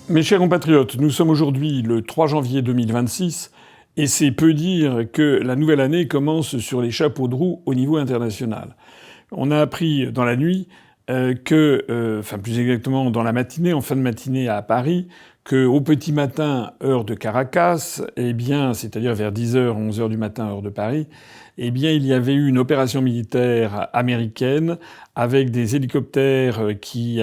Mes chers compatriotes, nous sommes aujourd'hui le 3 janvier 2026 et c'est peu dire que la nouvelle année commence sur les chapeaux de roue au niveau international. On a appris dans la nuit plus exactement dans la matinée, en fin de matinée à Paris, qu'au petit matin, heure de Caracas, c'est-à-dire vers 10h, 11h du matin, heure de Paris, il y avait eu une opération militaire américaine avec des hélicoptères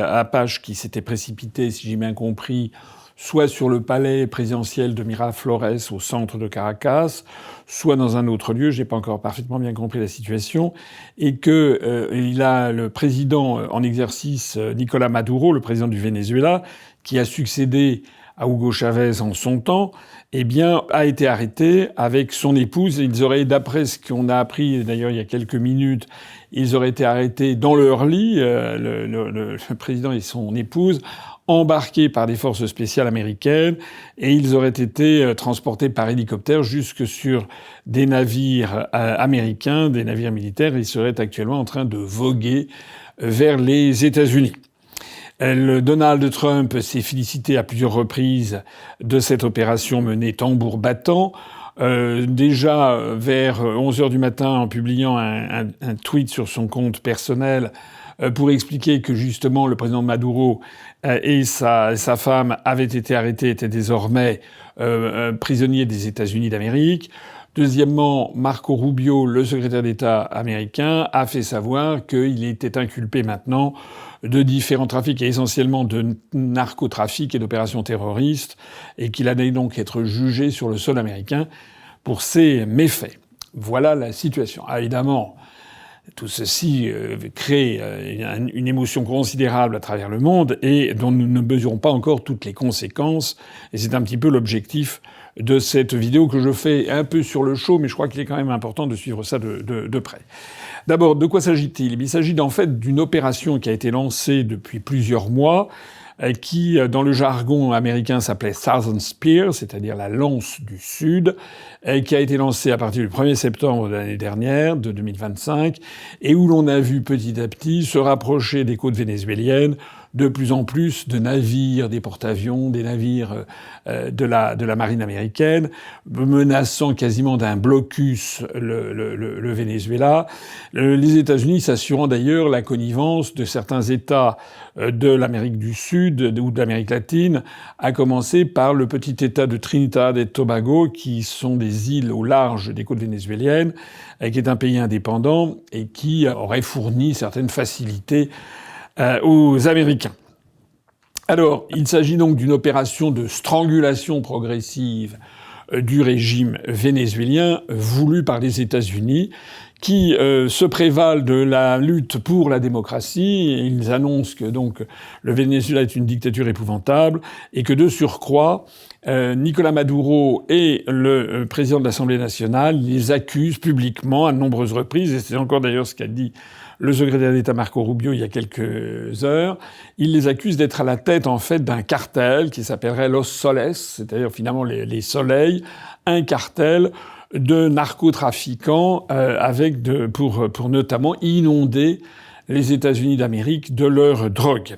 Apache qui s'étaient précipités, si j'ai bien compris, soit sur le palais présidentiel de Miraflores au centre de Caracas, soit dans un autre lieu, j'ai pas encore parfaitement bien compris la situation, et que le président en exercice, Nicolás Maduro, le président du Venezuela, qui a succédé à Hugo Chavez en son temps, a été arrêté avec son épouse. Ils auraient, d'après ce qu'on a appris d'ailleurs il y a quelques minutes, ils auraient été arrêtés dans leur lit, le président et son épouse, embarqués par des forces spéciales américaines, et ils auraient été transportés par hélicoptère jusque sur des navires américains, des navires militaires. Ils seraient actuellement en train de voguer vers les États-Unis. Donald Trump s'est félicité à plusieurs reprises de cette opération menée tambour battant. Déjà vers 11h du matin, en publiant un tweet sur son compte personnel pour expliquer que justement le président Maduro et sa femme avaient été arrêtés, étaient désormais prisonniers des États-Unis d'Amérique. Deuxièmement, Marco Rubio, le secrétaire d'État américain, a fait savoir qu'il était inculpé maintenant de différents trafics et essentiellement de narcotrafic et d'opérations terroristes et qu'il allait donc être jugé sur le sol américain pour ces méfaits. Voilà la situation. Ah, évidemment, tout ceci crée une émotion considérable à travers le monde et dont nous ne mesurons pas encore toutes les conséquences. Et c'est un petit peu l'objectif de cette vidéo que je fais un peu sur le chaud, mais je crois qu'il est quand même important de suivre ça de près. D'abord, de quoi s'agit-il ? Il s'agit en fait d'une opération qui a été lancée depuis plusieurs mois, qui, dans le jargon américain, s'appelait Southern Spear, c'est-à-dire la lance du Sud, qui a été lancée à partir du 1er septembre de l'année dernière, de 2025, et où l'on a vu petit à petit se rapprocher des côtes vénézuéliennes de plus en plus de navires, des porte-avions, des navires de la marine américaine, menaçant quasiment d'un blocus le Venezuela. Les États-Unis s'assurant d'ailleurs la connivence de certains États de l'Amérique du Sud ou de l'Amérique latine, à commencer par le petit État de Trinidad et Tobago, qui sont des îles au large des côtes vénézuéliennes, qui est un pays indépendant et qui aurait fourni certaines facilités aux Américains. Alors, il s'agit donc d'une opération de strangulation progressive du régime vénézuélien voulu par les États-Unis, qui se prévalent de la lutte pour la démocratie. Ils annoncent que donc le Venezuela est une dictature épouvantable et que de surcroît, Nicolás Maduro et le président de l'Assemblée nationale les accusent publiquement à de nombreuses reprises, et c'est encore d'ailleurs ce qu'a dit le secrétaire d'État Marco Rubio il y a quelques heures. Il les accuse d'être à la tête en fait d'un cartel qui s'appellerait Los Soles, c'est-à-dire finalement les soleils, un cartel de narcotrafiquants pour notamment inonder les États-Unis d'Amérique de leur drogue.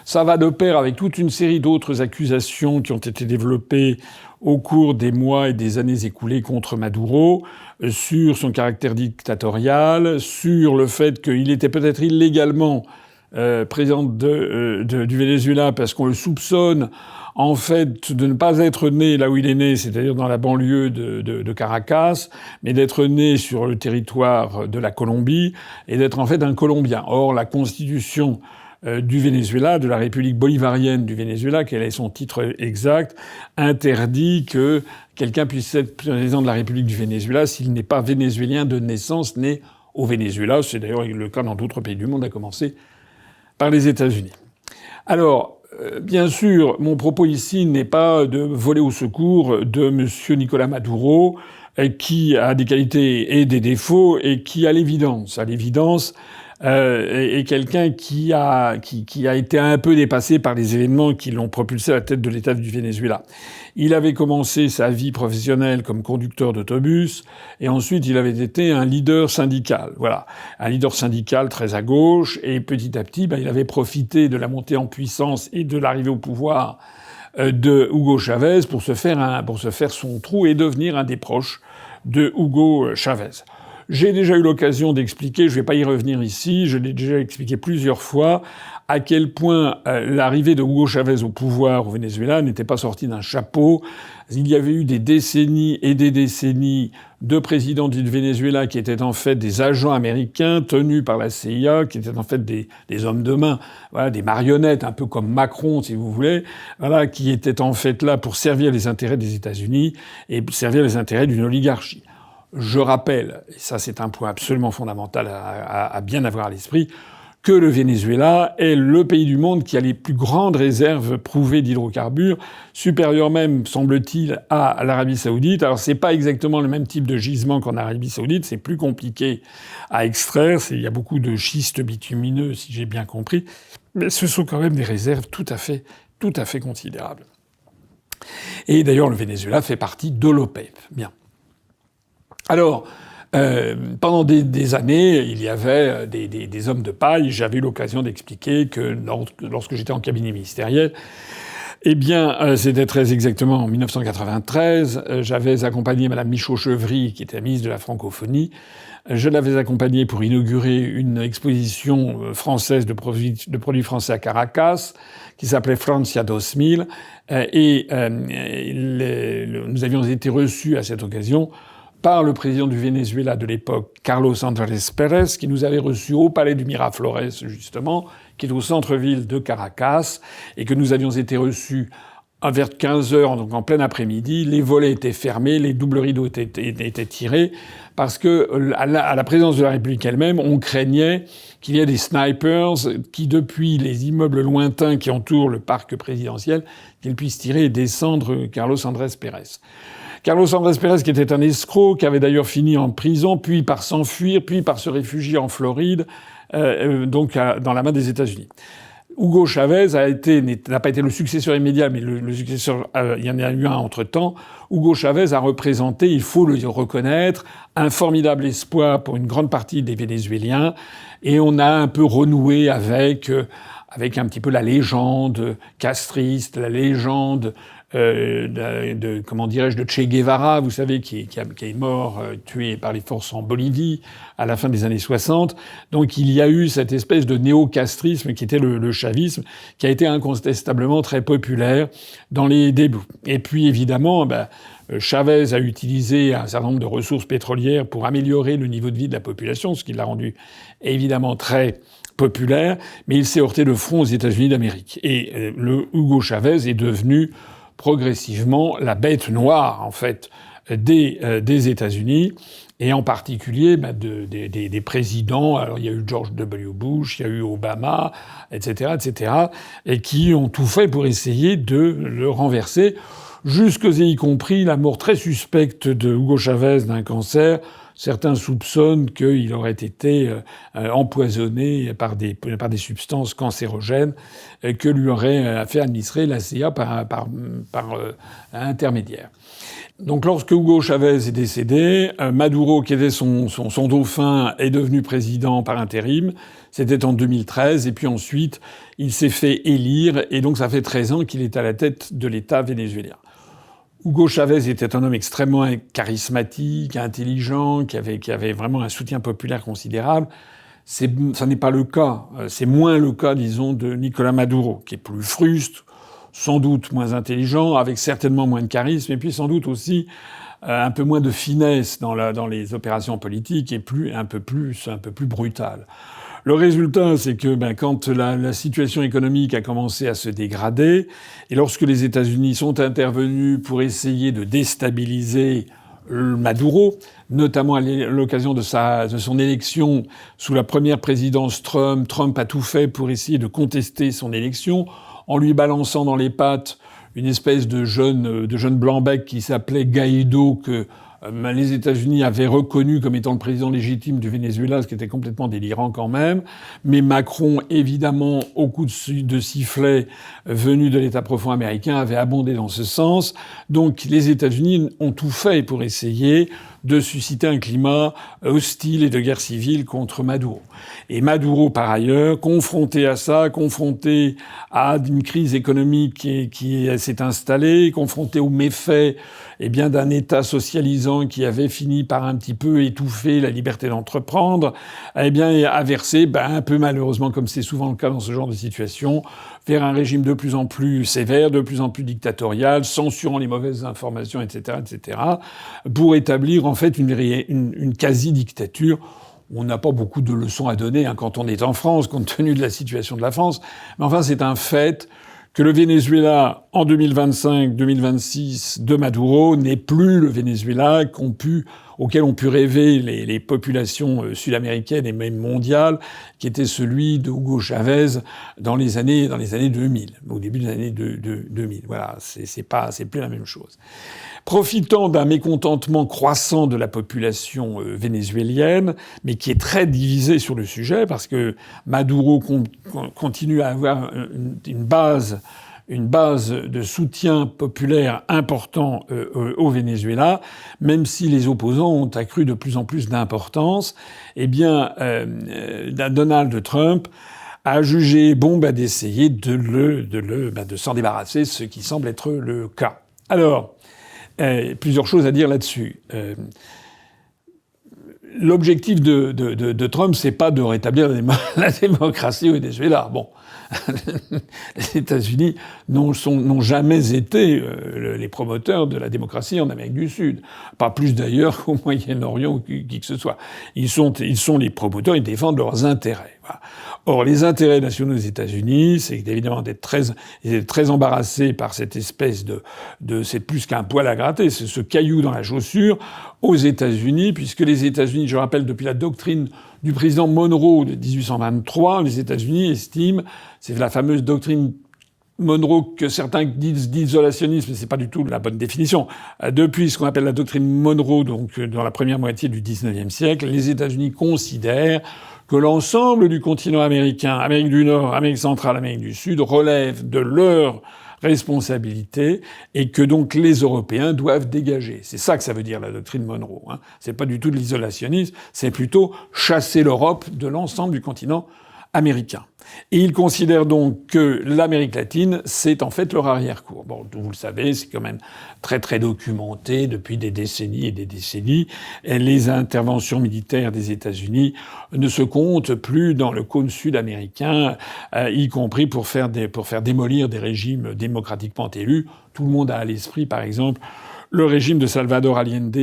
Ça va de pair avec toute une série d'autres accusations qui ont été développées au cours des mois et des années écoulées contre Maduro, sur son caractère dictatorial, sur le fait qu'il était peut-être illégalement président du Venezuela parce qu'on le soupçonne en fait de ne pas être né là où il est né, c'est-à-dire dans la banlieue de Caracas, mais d'être né sur le territoire de la Colombie et d'être en fait un Colombien. Or, la constitution du Venezuela, de la République bolivarienne du Venezuela, quel est son titre exact, interdit que quelqu'un puisse être président de la République du Venezuela s'il n'est pas vénézuélien de naissance, né au Venezuela. C'est d'ailleurs le cas dans d'autres pays du monde, à commencer par les États-Unis. Alors, bien sûr, mon propos ici n'est pas de voler au secours de M. Nicolás Maduro, qui a des qualités et des défauts, et qui, à l'évidence, est quelqu'un qui a été un peu dépassé par les événements qui l'ont propulsé à la tête de l'État du Venezuela. Il avait commencé sa vie professionnelle comme conducteur d'autobus, et ensuite il avait été un leader syndical. Voilà. Un leader syndical très à gauche, et petit à petit, il avait profité de la montée en puissance et de l'arrivée au pouvoir de Hugo Chavez pour se faire son trou et devenir un des proches de Hugo Chavez. J'ai déjà eu l'occasion d'expliquer, je ne vais pas y revenir ici, je l'ai déjà expliqué plusieurs fois, à quel point l'arrivée de Hugo Chavez au pouvoir au Venezuela n'était pas sortie d'un chapeau. Il y avait eu des décennies et des décennies de présidents du Venezuela qui étaient en fait des agents américains tenus par la CIA, qui étaient en fait des hommes de main, voilà, des marionnettes, un peu comme Macron, si vous voulez, voilà, qui étaient en fait là pour servir les intérêts des États-Unis et servir les intérêts d'une oligarchie. Je rappelle, et ça c'est un point absolument fondamental à bien avoir à l'esprit, que le Venezuela est le pays du monde qui a les plus grandes réserves prouvées d'hydrocarbures, supérieures même, semble-t-il, à l'Arabie Saoudite. Alors c'est pas exactement le même type de gisement qu'en Arabie Saoudite, c'est plus compliqué à extraire, il y a beaucoup de schistes bitumineux, si j'ai bien compris, mais ce sont quand même des réserves tout à fait considérables. Et d'ailleurs, le Venezuela fait partie de l'OPEP. Bien. Alors, pendant des années, il y avait des hommes de paille. J'avais eu l'occasion d'expliquer que lorsque j'étais en cabinet ministériel, eh bien, c'était très exactement en 1993, j'avais accompagné Madame Michaud-Chevry, qui était la ministre de la Francophonie. Je l'avais accompagnée pour inaugurer une exposition française de produits français à Caracas, qui s'appelait Francia 2000. Nous avions été reçus à cette occasion par le président du Venezuela de l'époque, Carlos Andrés Pérez, qui nous avait reçus au palais du Miraflores, justement, qui est au centre-ville de Caracas, et que nous avions été reçus vers 15h, donc en plein après-midi. Les volets étaient fermés, les doubles rideaux étaient tirés, parce que à la présidence de la République elle-même, on craignait qu'il y ait des snipers qui, depuis les immeubles lointains qui entourent le parc présidentiel, qu'ils puissent tirer et descendre Carlos Andrés Pérez. Carlos Andrés Pérez, qui était un escroc, qui avait d'ailleurs fini en prison, puis par s'enfuir, puis par se réfugier en Floride, donc dans la main des États-Unis. Hugo Chavez n'a pas été le successeur immédiat, mais le successeur, il y en a eu un entre-temps. Hugo Chavez a représenté, il faut le reconnaître, un formidable espoir pour une grande partie des Vénézuéliens, et on a un peu renoué avec un petit peu la légende castriste, la légende comment dirais-je, de Che Guevara, vous savez, qui est mort, tué par les forces en Bolivie à la fin des années 60. Donc il y a eu cette espèce de néo-castrisme qui était le chavisme, qui a été incontestablement très populaire dans les débuts. Et puis évidemment, Chavez a utilisé un certain nombre de ressources pétrolières pour améliorer le niveau de vie de la population, ce qui l'a rendu évidemment très populaire, mais il s'est heurté de front aux États-Unis d'Amérique. Et le Hugo Chavez est devenu progressivement la bête noire, en fait, des États-Unis, et en particulier des présidents. Alors il y a eu George W. Bush, il y a eu Obama, etc., et qui ont tout fait pour essayer de le renverser, jusqu'à y compris la mort très suspecte de Hugo Chavez d'un cancer. Certains soupçonnent qu'il aurait été empoisonné par des substances cancérogènes que lui aurait fait administrer la CIA par intermédiaire. Donc lorsque Hugo Chavez est décédé, Maduro, qui était son dauphin, est devenu président par intérim. C'était en 2013. Et puis ensuite, il s'est fait élire. Et donc ça fait 13 ans qu'il est à la tête de l'État vénézuélien. Hugo Chavez était un homme extrêmement charismatique, intelligent, qui avait vraiment un soutien populaire considérable. Ça n'est pas le cas. C'est moins le cas, disons, de Nicolás Maduro, qui est plus fruste, sans doute moins intelligent, avec certainement moins de charisme, et puis sans doute aussi un peu moins de finesse dans les opérations politiques et un peu plus brutal. Le résultat, c'est que quand la situation économique a commencé à se dégrader, et lorsque les États-Unis sont intervenus pour essayer de déstabiliser Maduro, notamment à l'occasion de son élection sous la première présidence Trump, Trump a tout fait pour essayer de contester son élection, en lui balançant dans les pattes une espèce de jeune blanc-bec qui s'appelait Guaido, que Les États-Unis avaient reconnu comme étant le président légitime du Venezuela, ce qui était complètement délirant quand même. Mais Macron, évidemment, au coup de sifflet venu de l'État profond américain, avait abondé dans ce sens. Donc les États-Unis ont tout fait pour essayer de susciter un climat hostile et de guerre civile contre Maduro. Et Maduro, par ailleurs, confronté à ça, confronté à une crise économique qui s'est installée, confronté aux méfaits d'un État socialisant qui avait fini par un petit peu étouffer la liberté d'entreprendre, a versé, un peu malheureusement, comme c'est souvent le cas dans ce genre de situation, vers un régime de plus en plus sévère, de plus en plus dictatorial, censurant les mauvaises informations, etc., pour établir en fait une quasi-dictature. On n'a pas beaucoup de leçons à donner quand on est en France, compte tenu de la situation de la France. Mais enfin, c'est un fait que le Venezuela, en 2025-2026, de Maduro, n'est plus le Venezuela auquel ont pu rêver les populations sud-américaines et même mondiales, qui était celui de Hugo Chavez dans les années 2000, au début des années 2000. Voilà, c'est plus la même chose. Profitant d'un mécontentement croissant de la population vénézuélienne, mais qui est très divisée sur le sujet, parce que Maduro continue à avoir une base de soutien populaire important au Venezuela, même si les opposants ont accru de plus en plus d'importance, Donald Trump a jugé bon d'essayer de s'en débarrasser, ce qui semble être le cas. Alors, plusieurs choses à dire là-dessus. L'objectif de Trump, c'est pas de rétablir la démocratie au Venezuela. Bon. Les États-Unis n'ont jamais été les promoteurs de la démocratie en Amérique du Sud. Pas plus d'ailleurs qu'au Moyen-Orient ou qui que ce soit. Ils sont les promoteurs, ils défendent leurs intérêts. Voilà. Or, les intérêts nationaux des États-Unis, c'est évidemment d'être très embarrassés par cette espèce c'est plus qu'un poil à gratter, c'est ce caillou dans la chaussure aux États-Unis, puisque les États-Unis, je rappelle, depuis la doctrine du président Monroe de 1823, les États-Unis estiment, c'est la fameuse doctrine Monroe que certains disent d'isolationnisme, mais c'est pas du tout la bonne définition. Depuis ce qu'on appelle la doctrine Monroe, donc dans la première moitié du XIXe siècle, les États-Unis considèrent que l'ensemble du continent américain, Amérique du Nord, Amérique centrale, Amérique du Sud, relève de leur responsabilité et que donc les Européens doivent dégager. C'est ça que ça veut dire la doctrine Monroe. C'est pas du tout de l'isolationnisme, c'est plutôt chasser l'Europe de l'ensemble du continent américain. Et ils considèrent donc que l'Amérique latine, c'est en fait leur arrière-cour. Bon, vous le savez, c'est quand même très très documenté depuis des décennies et des décennies. Et les interventions militaires des États-Unis ne se comptent plus dans le cône sud-américain, y compris pour faire démolir des régimes démocratiquement élus. Tout le monde a à l'esprit, par exemple, le régime de Salvador Allende,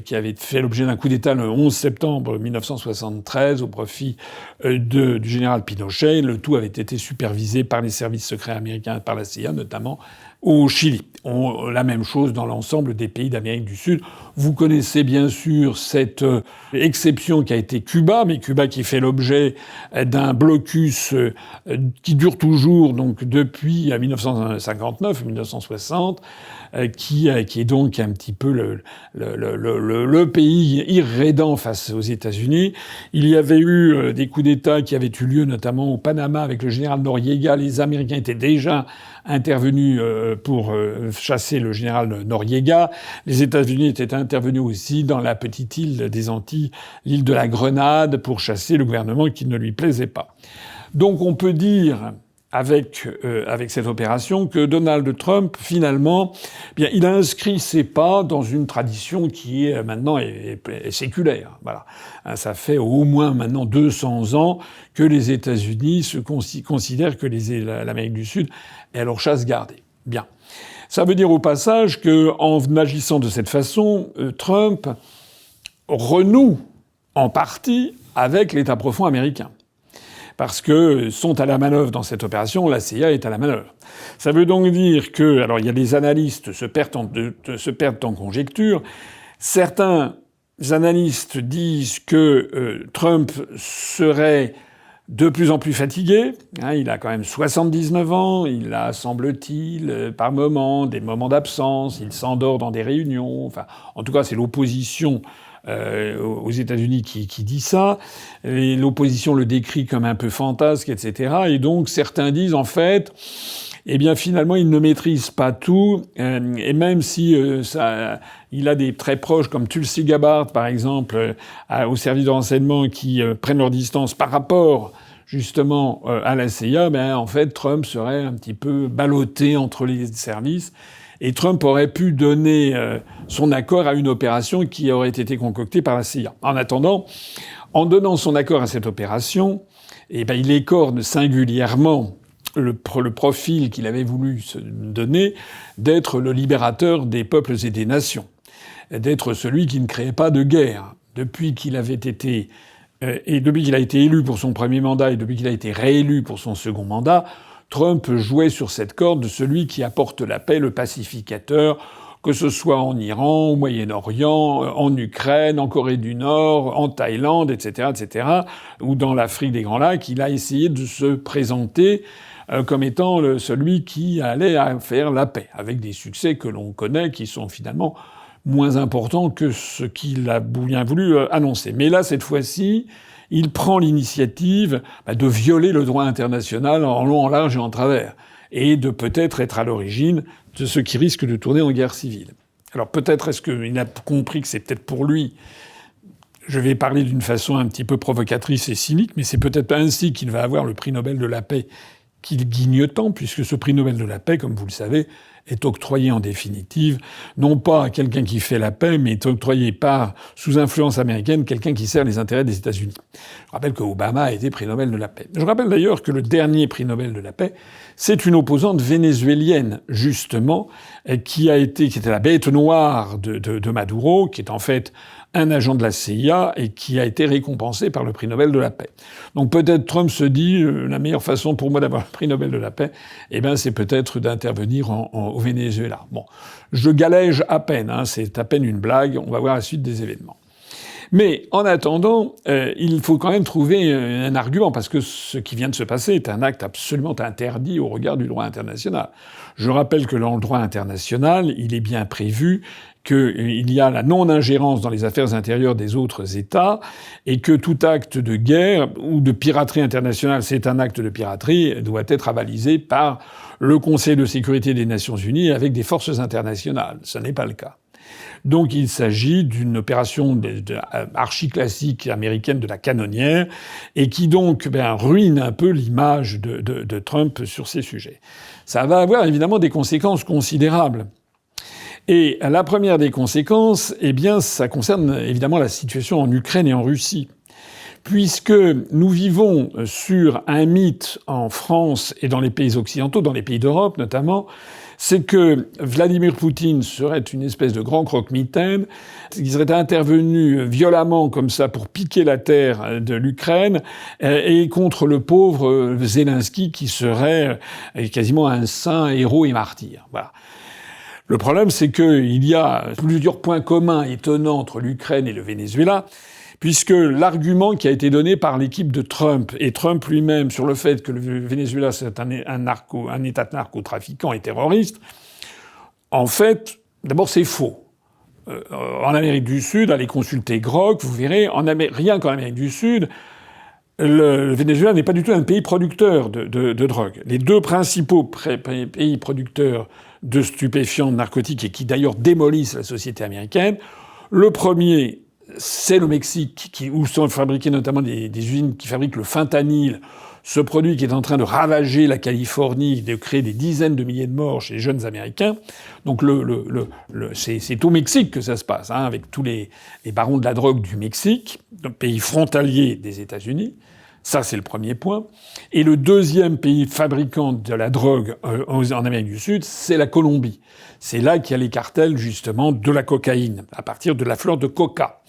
qui avait fait l'objet d'un coup d'État le 11 septembre 1973 au profit du général Pinochet. Le tout avait été supervisé par les services secrets américains, par la CIA notamment, au Chili. La même chose dans l'ensemble des pays d'Amérique du Sud. Vous connaissez bien sûr cette exception qui a été Cuba, mais Cuba qui fait l'objet d'un blocus qui dure toujours, donc depuis 1959-1960, qui est donc un petit peu le pays irrédent face aux États-Unis. Il y avait eu des coups d'État qui avaient eu lieu notamment au Panama avec le général Noriega. Les Américains étaient déjà intervenus pour chasser le général Noriega. Les États-Unis étaient intervenus aussi dans la petite île des Antilles, l'île de la Grenade, pour chasser le gouvernement qui ne lui plaisait pas. Donc on peut dire avec cette opération que Donald Trump, finalement, il a inscrit ses pas dans une tradition qui est maintenant est séculaire. Voilà. Ça fait au moins maintenant 200 ans que les États-Unis considèrent que l'Amérique du Sud est leur chasse gardée. Bien. Ça veut dire au passage que, en agissant de cette façon, Trump renoue en partie avec l'État profond américain. Parce que sont à la manœuvre dans cette opération, la CIA est à la manœuvre. Ça veut donc dire que, alors il y a des analystes se perdent en conjecture. Certains analystes disent que Trump serait de plus en plus fatigué. Il a quand même 79 ans. Il a, semble-t-il, par moments, des moments d'absence. Il s'endort dans des réunions. Enfin, en tout cas, c'est l'opposition aux États-Unis qui dit ça. Et l'opposition le décrit comme un peu fantasque, etc. Et donc, certains disent, en fait, eh bien, finalement, il ne maîtrise pas tout. Et même si il a des très proches comme Tulsi Gabbard, par exemple, au service de renseignement, qui prennent leur distance par rapport justement à la CIA, ben en fait Trump serait un petit peu ballotté entre les services et Trump aurait pu donner son accord à une opération qui aurait été concoctée par la CIA. En attendant, en donnant son accord à cette opération, eh ben il écorne singulièrement le profil qu'il avait voulu se donner d'être le libérateur des peuples et des nations, d'être celui qui ne créait pas de guerre. Depuis qu'il avait été et depuis qu'il a été élu pour son premier mandat et depuis qu'il a été réélu pour son second mandat, Trump jouait sur cette corde de celui qui apporte la paix, le pacificateur, que ce soit en Iran, au Moyen-Orient, en Ukraine, en Corée du Nord, en Thaïlande, etc., etc., ou dans l'Afrique des Grands Lacs. Il a essayé de se présenter comme étant celui qui allait faire la paix, avec des succès que l'on connaît, qui sont finalement moins importants que ce qu'il a bien voulu annoncer. Mais là, cette fois-ci, il prend l'initiative de violer le droit international en long, en large et en travers, et de peut-être être à l'origine de ce qui risque de tourner en guerre civile. Alors peut-être est-ce qu'il a compris que c'est peut-être pour lui. Je vais parler d'une façon un petit peu provocatrice et cynique, mais c'est peut-être ainsi qu'il va avoir le prix Nobel de la paix qu'il guigne tant, puisque ce prix Nobel de la paix, comme vous le savez, est octroyé en définitive, non pas à quelqu'un qui fait la paix, mais est octroyé par, sous influence américaine, quelqu'un qui sert les intérêts des États-Unis. Je rappelle que Obama a été prix Nobel de la paix. Je rappelle d'ailleurs que le dernier prix Nobel de la paix, c'est une opposante vénézuélienne, justement, qui était la bête noire de Maduro, qui est en fait un agent de la CIA et qui a été récompensé par le prix Nobel de la paix. Donc peut-être Trump se dit la meilleure façon pour moi d'avoir le prix Nobel de la paix, c'est peut-être d'intervenir au Venezuela. Bon, je galège à peine, c'est à peine une blague, on va voir la suite des événements. Mais en attendant, il faut quand même trouver un argument, parce que ce qui vient de se passer est un acte absolument interdit au regard du droit international. Je rappelle que dans le droit international, il est bien prévu qu'il y a la non-ingérence dans les affaires intérieures des autres États et que tout acte de guerre ou de piraterie internationale, c'est un acte de piraterie, doit être avalisé par le Conseil de sécurité des Nations Unies avec des forces internationales. Ce n'est pas le cas. Donc il s'agit d'une opération archi-classique américaine de la canonnière et qui donc ruine un peu l'image de Trump sur ces sujets. Ça va avoir évidemment des conséquences considérables. Et la première des conséquences, ça concerne évidemment la situation en Ukraine et en Russie. Puisque nous vivons sur un mythe en France et dans les pays occidentaux, dans les pays d'Europe notamment, c'est que Vladimir Poutine serait une espèce de grand croque-mitaine, qui serait intervenu violemment comme ça pour piquer la terre de l'Ukraine et contre le pauvre Zelensky qui serait quasiment un saint héros et martyr. Voilà. Le problème, c'est qu'il y a plusieurs points communs étonnants entre l'Ukraine et le Venezuela, puisque l'argument qui a été donné par l'équipe de Trump et Trump lui-même sur le fait que le Venezuela c'est un État de narcotrafiquants et terroristes, en fait, d'abord c'est faux. En Amérique du Sud, allez consulter Grok, vous verrez, rien qu'en Amérique du Sud, le Venezuela n'est pas du tout un pays producteur de drogue. Les deux principaux pays producteurs de stupéfiants, de narcotiques, et qui d'ailleurs démolissent la société américaine, le premier, c'est le Mexique, où sont fabriquées notamment des usines qui fabriquent le fentanyl, ce produit qui est en train de ravager la Californie, de créer des dizaines de milliers de morts chez les jeunes Américains. Donc c'est au Mexique que ça se passe, avec tous les barons de la drogue du Mexique, un pays frontalier des États-Unis. Ça, c'est le premier point. Et le deuxième pays fabricant de la drogue en Amérique du Sud, c'est la Colombie. C'est là qu'il y a les cartels, justement, de la cocaïne, à partir de la fleur de coca.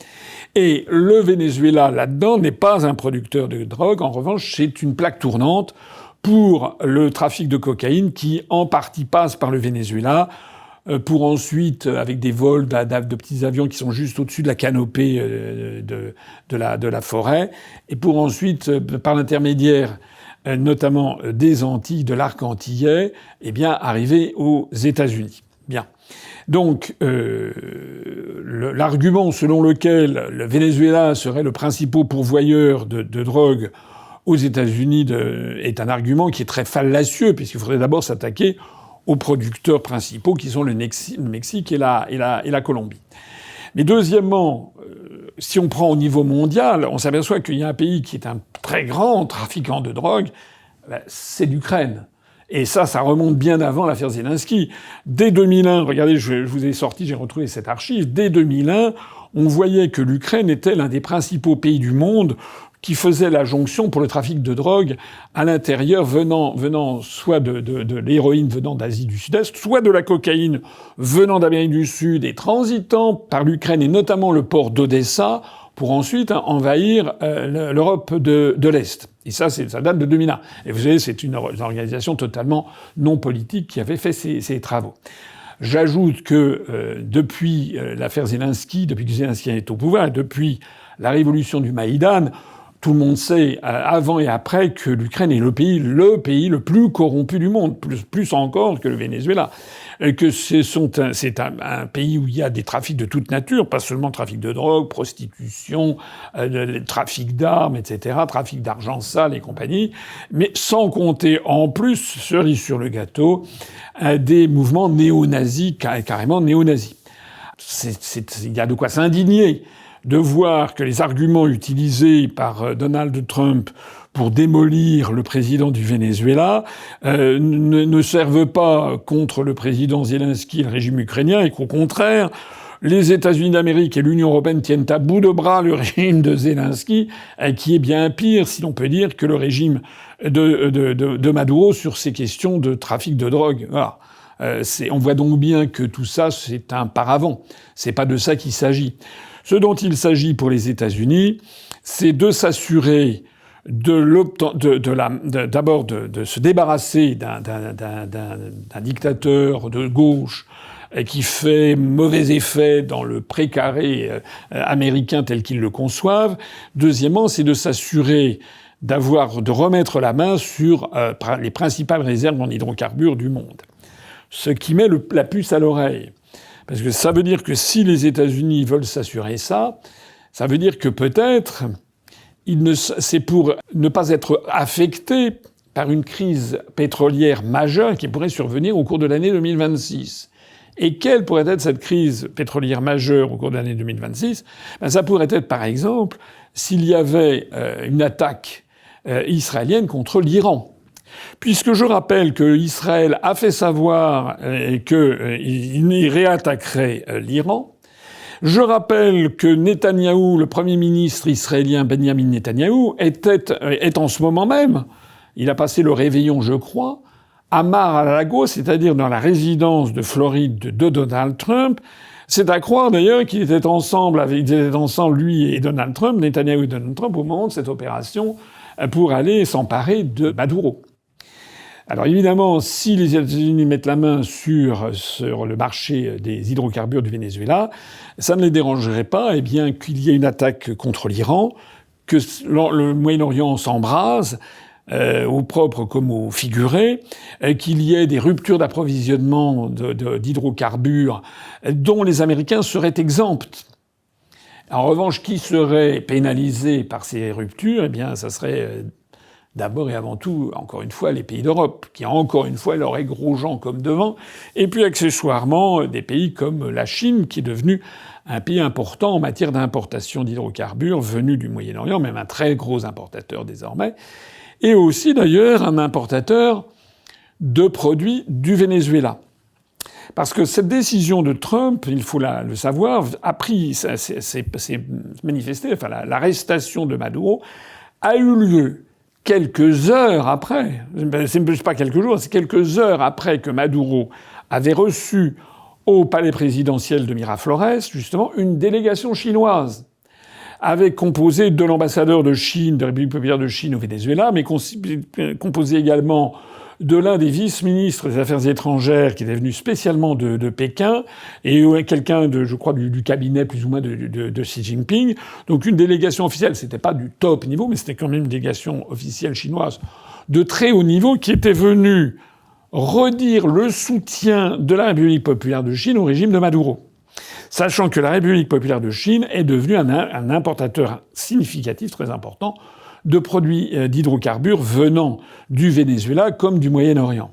Et le Venezuela, là-dedans, n'est pas un producteur de drogue. En revanche, c'est une plaque tournante pour le trafic de cocaïne qui, en partie, passe par le Venezuela, pour ensuite, avec des vols de petits avions qui sont juste au-dessus de la canopée de la forêt, et pour ensuite, par l'intermédiaire notamment des Antilles, de l'arc antillais, eh bien, arriver aux États-Unis. Bien. Donc, l'argument selon lequel le Venezuela serait le principal pourvoyeur de drogue aux États-Unis est un argument qui est très fallacieux, puisqu'il faudrait d'abord s'attaquer aux producteurs principaux, qui sont le Mexique et la Colombie. Mais deuxièmement, si on prend au niveau mondial, on s'aperçoit qu'il y a un pays qui est un très grand trafiquant de drogue, c'est l'Ukraine. Et ça remonte bien avant l'affaire Zelensky. Dès 2001, regardez, je vous ai sorti, j'ai retrouvé cette archive, dès 2001, on voyait que l'Ukraine était l'un des principaux pays du monde qui faisait la jonction pour le trafic de drogue à l'intérieur, venant soit de l'héroïne venant d'Asie du Sud-Est, soit de la cocaïne venant d'Amérique du Sud et transitant par l'Ukraine et notamment le port d'Odessa pour ensuite envahir l'Europe de l'Est. Et ça date de 2001. Et vous savez, c'est une organisation totalement non politique qui avait fait ces travaux. J'ajoute que depuis l'affaire Zelensky, depuis que Zelensky est au pouvoir, et depuis la révolution du Maïdan, tout le monde sait, avant et après, que l'Ukraine est le pays le plus corrompu du monde, plus encore que le Venezuela. Que c'est un pays où il y a des trafics de toute nature, pas seulement trafic de drogue, prostitution, trafic d'armes, etc., trafic d'argent sale et compagnie, mais sans compter en plus, cerise sur le gâteau, des mouvements néo-nazis, carrément néo-nazis. Il y a de quoi s'indigner de voir que les arguments utilisés par Donald Trump pour démolir le président du Venezuela ne servent pas contre le président Zelensky et le régime ukrainien, et qu'au contraire, les États-Unis d'Amérique et l'Union européenne tiennent à bout de bras le régime de Zelensky, qui est bien pire, si l'on peut dire, que le régime de Maduro sur ces questions de trafic de drogue. Voilà. On voit donc bien que tout ça, c'est un paravent. C'est pas de ça qu'il s'agit. Ce dont il s'agit pour les États-Unis, c'est de s'assurer d'abord de se débarrasser d'un dictateur de gauche qui fait mauvais effet dans le précaré américain tel qu'ils le conçoivent. Deuxièmement, c'est de s'assurer de remettre la main sur les principales réserves en hydrocarbures du monde. Ce qui met la puce à l'oreille. Parce que ça veut dire que si les États-Unis veulent s'assurer ça veut dire que peut-être c'est pour ne pas être affecté par une crise pétrolière majeure qui pourrait survenir au cours de l'année 2026. Et quelle pourrait être cette crise pétrolière majeure au cours de l'année 2026 ? Ça pourrait être, par exemple, s'il y avait une attaque israélienne contre l'Iran. Puisque je rappelle que Israël a fait savoir qu'il réattaquerait l'Iran. Je rappelle que Netanyahou, le premier ministre israélien Benjamin Netanyahou, est en ce moment même, il a passé le réveillon, je crois, à Mar-a-Lago, c'est-à-dire dans la résidence de Floride de Donald Trump. C'est à croire d'ailleurs qu'ils étaient ensemble, lui et Donald Trump, Netanyahou et Donald Trump, au moment de cette opération pour aller s'emparer de Maduro. Alors évidemment, si les États-Unis mettent la main sur le marché des hydrocarbures du Venezuela, ça ne les dérangerait pas, bien qu'il y ait une attaque contre l'Iran, que le Moyen-Orient s'embrase, au propre comme au figuré, qu'il y ait des ruptures d'approvisionnement d'hydrocarbures dont les Américains seraient exempts. En revanche, qui serait pénalisé par ces ruptures ? Ça serait d'abord et avant tout, encore une fois, les pays d'Europe, qui encore une fois leur est gros gens comme devant, et puis accessoirement des pays comme la Chine, qui est devenu un pays important en matière d'importation d'hydrocarbures venus du Moyen-Orient, même un très gros importateur désormais, et aussi d'ailleurs un importateur de produits du Venezuela. Parce que cette décision de Trump, il faut le savoir, s'est manifestée, l'arrestation de Maduro a eu lieu quelques heures après, c'est pas quelques jours, c'est quelques heures après que Maduro avait reçu au palais présidentiel de Miraflores, justement, une délégation chinoise, composée de l'ambassadeur de Chine, de la République populaire de Chine au Venezuela, mais composée également de l'un des vice-ministres des Affaires étrangères qui était venu spécialement de Pékin, et quelqu'un je crois, du cabinet plus ou moins de Xi Jinping. Donc une délégation officielle, c'était pas du top niveau, mais c'était quand même une délégation officielle chinoise de très haut niveau qui était venue redire le soutien de la République populaire de Chine au régime de Maduro. Sachant que la République populaire de Chine est devenue un importateur significatif, très important, de produits d'hydrocarbures venant du Venezuela comme du Moyen-Orient.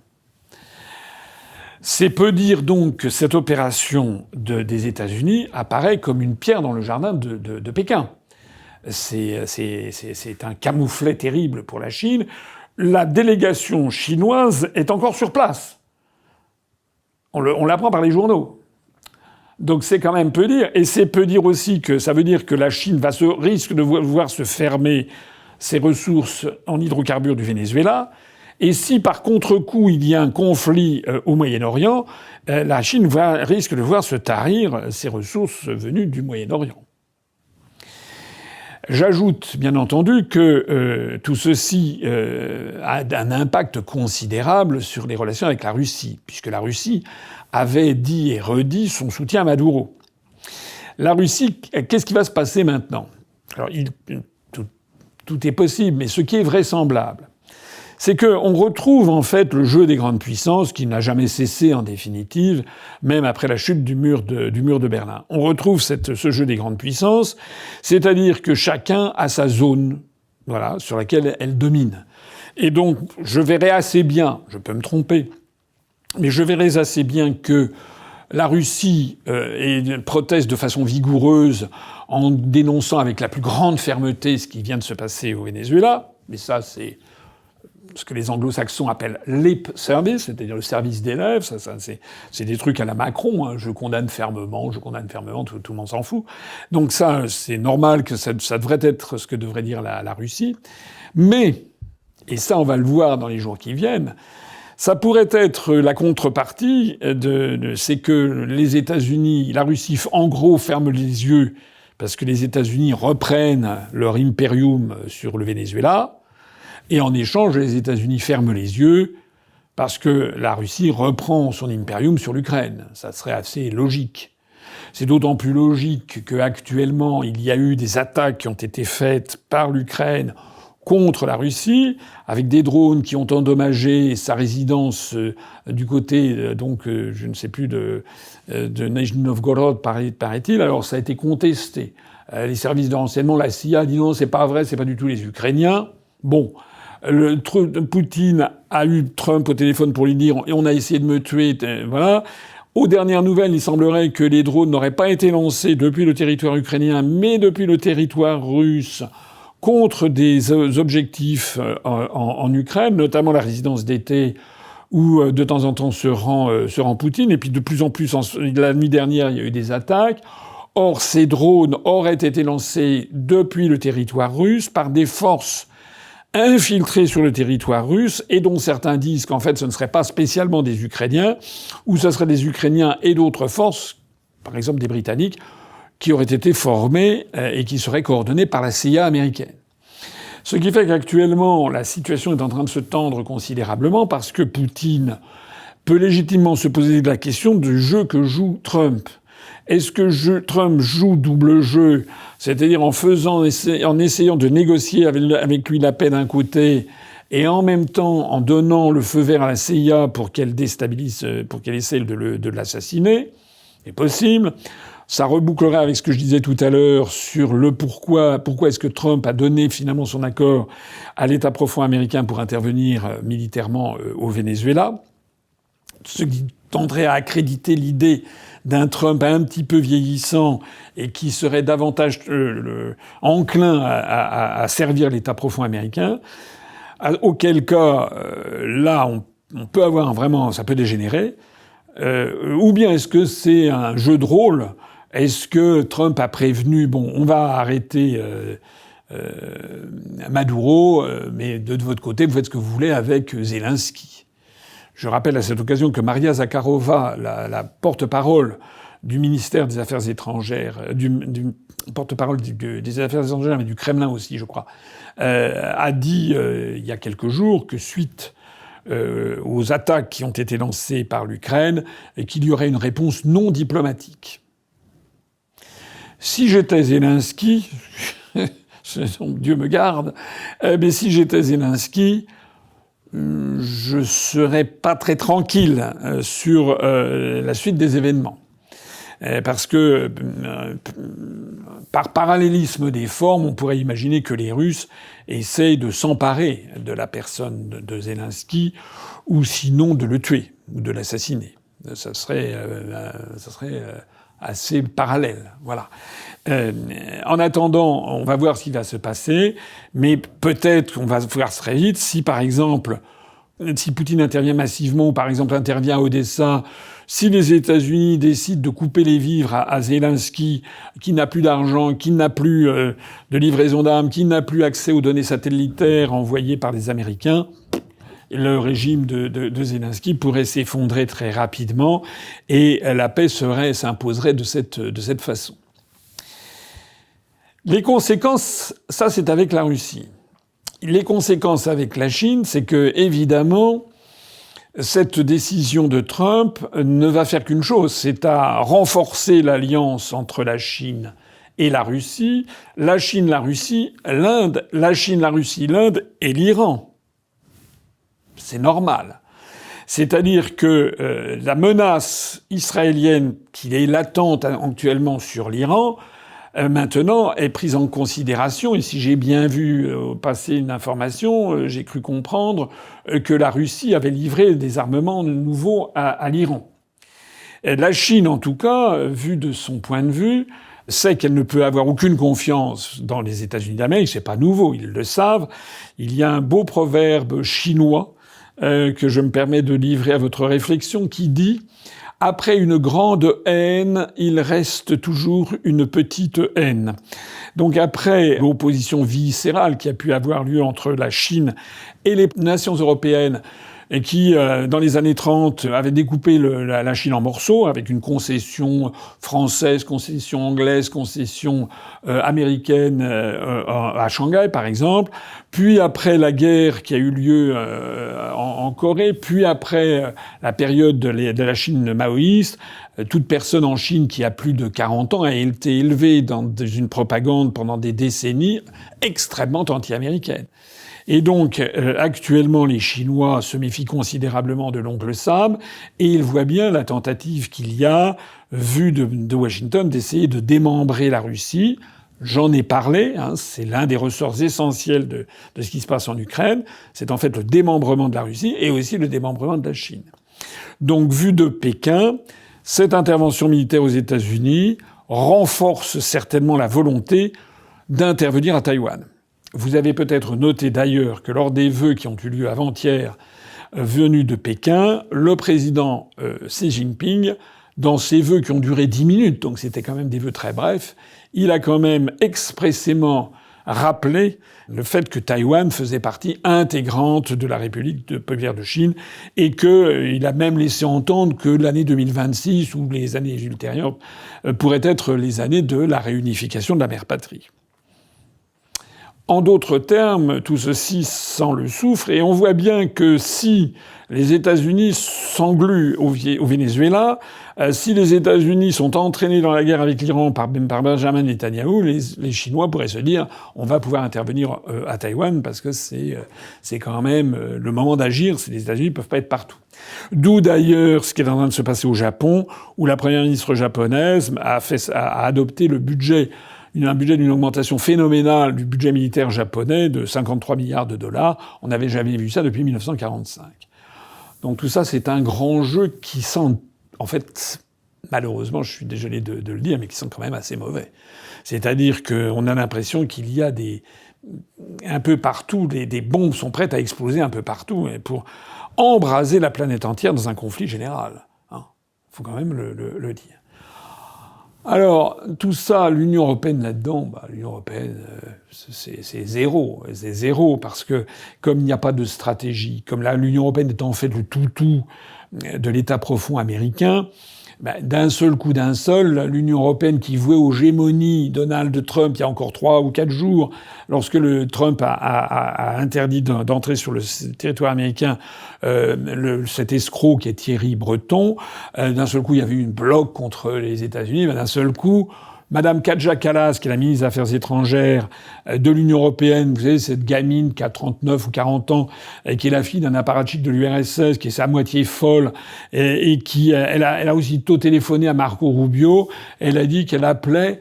C'est peu dire donc que cette opération des États-Unis apparaît comme une pierre dans le jardin de Pékin. C'est un camouflet terrible pour la Chine. La délégation chinoise est encore sur place. On l'apprend par les journaux. Donc c'est quand même peu dire. Et c'est peu dire aussi que ça veut dire que la Chine risque de voir se fermer ses ressources en hydrocarbures du Venezuela. Et si par contre-coup il y a un conflit au Moyen-Orient, la Chine risque de voir se tarir ses ressources venues du Moyen-Orient. J'ajoute, bien entendu, que tout ceci a un impact considérable sur les relations avec la Russie, puisque la Russie avait dit et redit son soutien à Maduro. La Russie, qu'est-ce qui va se passer maintenant? Alors, tout est possible, mais ce qui est vraisemblable, c'est qu'on retrouve en fait le jeu des grandes puissances qui n'a jamais cessé en définitive, même après la chute du mur de Berlin. On retrouve ce jeu des grandes puissances, c'est-à-dire que chacun a sa zone, voilà, sur laquelle elle domine. Et donc, je verrais assez bien, je peux me tromper, mais je verrais assez bien que la Russie proteste de façon vigoureuse en dénonçant avec la plus grande fermeté ce qui vient de se passer au Venezuela, mais ça c'est ce que les anglo-saxons appellent lip service, c'est-à-dire le service des lèvres. C'est des trucs à la Macron. Hein. Je condamne fermement, tout le monde s'en fout. Donc ça, c'est normal que ça devrait être ce que devrait dire la Russie. Mais, et ça on va le voir dans les jours qui viennent, ça pourrait être la contrepartie c'est que les États-Unis, la Russie, en gros, ferme les yeux parce que les États-Unis reprennent leur impérium sur le Venezuela. Et en échange, les États-Unis ferment les yeux parce que la Russie reprend son impérium sur l'Ukraine. Ça serait assez logique. C'est d'autant plus logique qu'actuellement, il y a eu des attaques qui ont été faites par l'Ukraine contre la Russie, avec des drones qui ont endommagé sa résidence du côté, je ne sais plus, de Nizhny Novgorod, paraît-il. Alors ça a été contesté. Les services de renseignement, la CIA, dit non, c'est pas vrai, c'est pas du tout les Ukrainiens. Bon. Poutine a eu Trump au téléphone pour lui dire « on a essayé de me tuer », voilà. Aux dernières nouvelles, il semblerait que les drones n'auraient pas été lancés depuis le territoire ukrainien, mais depuis le territoire russe, contre des objectifs en Ukraine, notamment la résidence d'été où de temps en temps se rend Poutine. Et puis de plus en plus, la nuit dernière, il y a eu des attaques. Or, ces drones auraient été lancés depuis le territoire russe par des forces infiltrés sur le territoire russe, et dont certains disent qu'en fait ce ne serait pas spécialement des Ukrainiens, ou ce seraient des Ukrainiens et d'autres forces, par exemple des Britanniques, qui auraient été formés et qui seraient coordonnés par la CIA américaine. Ce qui fait qu'actuellement, la situation est en train de se tendre considérablement parce que Poutine peut légitimement se poser la question du jeu que joue Trump. Est-ce que Trump joue double jeu, c'est-à-dire en essayant de négocier avec lui la paix d'un côté et en même temps en donnant le feu vert à la CIA pour qu'elle déstabilise, pour qu'elle essaie de l'assassiner? C'est possible. Ça rebouclerait avec ce que je disais tout à l'heure sur le pourquoi est-ce que Trump a donné finalement son accord à l'État profond américain pour intervenir militairement au Venezuela. Ce qui tendrait à accréditer l'idée d'un Trump un petit peu vieillissant et qui serait davantage enclin à servir l'État profond américain, auquel cas, là, on peut avoir vraiment, ça peut dégénérer. Ou bien est-ce que c'est un jeu de rôle? Est-ce que Trump a prévenu, bon, on va arrêter Maduro, mais de votre côté, vous faites ce que vous voulez avec Zelensky. Je rappelle à cette occasion que Maria Zakharova, la porte-parole du ministère des Affaires étrangères, du porte-parole des Affaires étrangères, mais du Kremlin aussi, je crois, a dit il y a quelques jours que suite aux attaques qui ont été lancées par l'Ukraine et qu'il y aurait une réponse non diplomatique. Si j'étais Zelensky, Dieu me garde, mais si j'étais Zelensky, je serais pas très tranquille sur la suite des événements. Parce que, par parallélisme des formes, on pourrait imaginer que les Russes essayent de s'emparer de la personne de Zelensky, ou sinon de le tuer, ou de l'assassiner. Ça serait assez parallèle. Voilà. En attendant, on va voir ce qui va se passer, mais peut-être qu'on va voir très vite si, par exemple, si Poutine intervient massivement, ou par exemple intervient à Odessa, si les États-Unis décident de couper les vivres à Zelensky, qui n'a plus d'argent, qui n'a plus de livraison d'armes, qui n'a plus accès aux données satellitaires envoyées par les Américains, le régime de Zelensky pourrait s'effondrer très rapidement et la paix s'imposerait de cette façon. Les conséquences, ça c'est avec la Russie. Les conséquences avec la Chine, c'est que, évidemment, cette décision de Trump ne va faire qu'une chose, c'est à renforcer l'alliance entre la Chine et la Russie, la Chine, la Russie, l'Inde, la Chine, la Russie, l'Inde et l'Iran. C'est normal. C'est-à-dire que la menace israélienne qui est latente actuellement sur l'Iran, maintenant est prise en considération, et si j'ai bien vu passer une information, j'ai cru comprendre que la Russie avait livré des armements nouveaux à l'Iran. La Chine, en tout cas, vu de son point de vue, sait qu'elle ne peut avoir aucune confiance dans les États-Unis d'Amérique, c'est pas nouveau, ils le savent. Il y a un beau proverbe chinois que je me permets de livrer à votre réflexion qui dit: après une grande haine, il reste toujours une petite haine. Donc après l'opposition viscérale qui a pu avoir lieu entre la Chine et les nations européennes, et qui, dans les années 30, avait découpé la Chine en morceaux, avec une concession française, concession anglaise, concession américaine à Shanghai, par exemple. Puis après la guerre qui a eu lieu en Corée, puis après la période de la Chine maoïste, toute personne en Chine qui a plus de 40 ans a été élevée dans une propagande pendant des décennies extrêmement anti-américaine. Et donc, actuellement, les Chinois se méfient considérablement de l'oncle Sam, et ils voient bien la tentative qu'il y a, vue de Washington, d'essayer de démembrer la Russie. J'en ai parlé, c'est l'un des ressorts essentiels de ce qui se passe en Ukraine. C'est en fait le démembrement de la Russie et aussi le démembrement de la Chine. Donc, vu de Pékin, cette intervention militaire aux États-Unis renforce certainement la volonté d'intervenir à Taïwan. Vous avez peut-être noté d'ailleurs que lors des vœux qui ont eu lieu avant-hier venus de Pékin, le président Xi Jinping, dans ses vœux qui ont duré 10 minutes, donc c'était quand même des vœux très brefs, il a quand même expressément rappelé le fait que Taïwan faisait partie intégrante de la République populaire de Chine et qu'il a même laissé entendre que l'année 2026 ou les années ultérieures pourraient être les années de la réunification de la mère patrie. En d'autres termes, tout ceci sent le soufre, et on voit bien que si les États-Unis s'engluent au Venezuela, si les États-Unis sont entraînés dans la guerre avec l'Iran par Benjamin Netanyahou, les Chinois pourraient se dire on va pouvoir intervenir à Taïwan parce que c'est quand même le moment d'agir. Les États-Unis ne peuvent pas être partout. D'où d'ailleurs ce qui est en train de se passer au Japon, où la première ministre japonaise a adopté un budget d'une augmentation phénoménale du budget militaire japonais de 53 milliards de dollars. On n'avait jamais vu ça depuis 1945. Donc tout ça, c'est un grand jeu qui sent, en fait, malheureusement, je suis désolé de le dire, mais qui sent quand même assez mauvais. C'est-à-dire qu'on a l'impression qu'il y a un peu partout, des bombes sont prêtes à exploser un peu partout pour embraser la planète entière dans un conflit général. Faut quand même le dire. Alors, tout ça, l'Union européenne là-dedans, l'Union européenne, c'est zéro. C'est zéro parce que, comme il n'y a pas de stratégie, comme l'Union européenne est en fait le toutou de l'État profond américain, d'un seul coup, l'Union européenne qui vouait aux gémonies Donald Trump il y a encore 3 ou 4 jours, lorsque Trump a interdit d'entrer sur le territoire américain cet escroc qui est Thierry Breton. D'un seul coup, il y avait eu une bloc contre les États-Unis. D'un seul coup, Madame Kaja Kallas, qui est la ministre des Affaires étrangères de l'Union européenne, vous savez, cette gamine qui a 39 ou 40 ans, et qui est la fille d'un apparatchik de l'URSS, qui est à moitié folle, et qui, elle a aussitôt téléphoné à Marco Rubio. Elle a dit qu'elle appelait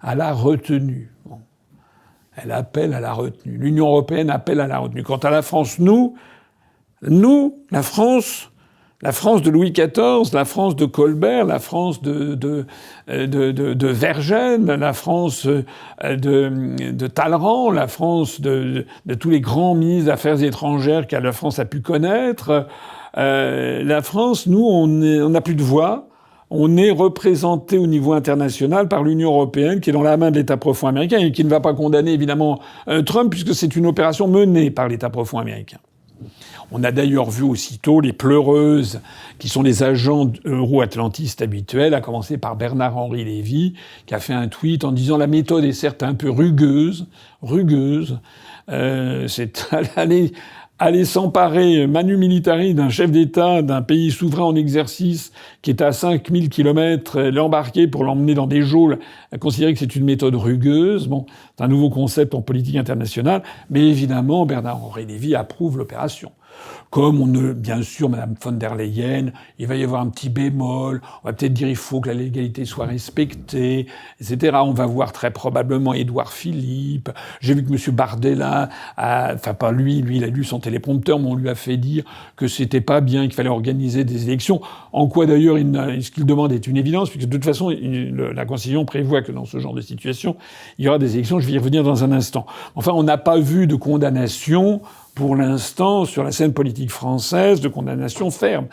à la retenue. Bon. Elle appelle à la retenue. L'Union européenne appelle à la retenue. Quant à la France, la France de Louis XIV, la France de Colbert, la France de Vergennes, la France de Talleyrand, la France de tous les grands ministres des Affaires étrangères que la France a pu connaître. La France, nous, on n'a plus de voix. On est représenté au niveau international par l'Union européenne, qui est dans la main de l'État profond américain et qui ne va pas condamner évidemment Trump, puisque c'est une opération menée par l'État profond américain. On a d'ailleurs vu aussitôt les pleureuses, qui sont les agents euro-atlantistes habituels, à commencer par Bernard-Henri Lévy, qui a fait un tweet en disant « La méthode est certes un peu rugueuse, c'est aller s'emparer manu militari d'un chef d'État d'un pays souverain en exercice qui est à 5000 kilomètres, l'embarquer pour l'emmener dans des geôles, considérer que c'est une méthode rugueuse. Bon, c'est un nouveau concept en politique internationale, mais évidemment, Bernard-Henri Lévy approuve l'opération. Comme bien sûr, Madame von der Leyen, il va y avoir un petit bémol. On va peut-être dire il faut que la légalité soit respectée, etc. On va voir très probablement Édouard Philippe. J'ai vu que M. Bardella, enfin pas lui, il a lu son téléprompteur, mais on lui a fait dire que c'était pas bien, qu'il fallait organiser des élections. En quoi d'ailleurs, ce qu'il demande est une évidence, puisque de toute façon, la Constitution prévoit que dans ce genre de situation, il y aura des élections. Je vais y revenir dans un instant. Enfin, on n'a pas vu de condamnation pour l'instant, sur la scène politique française, de condamnation ferme.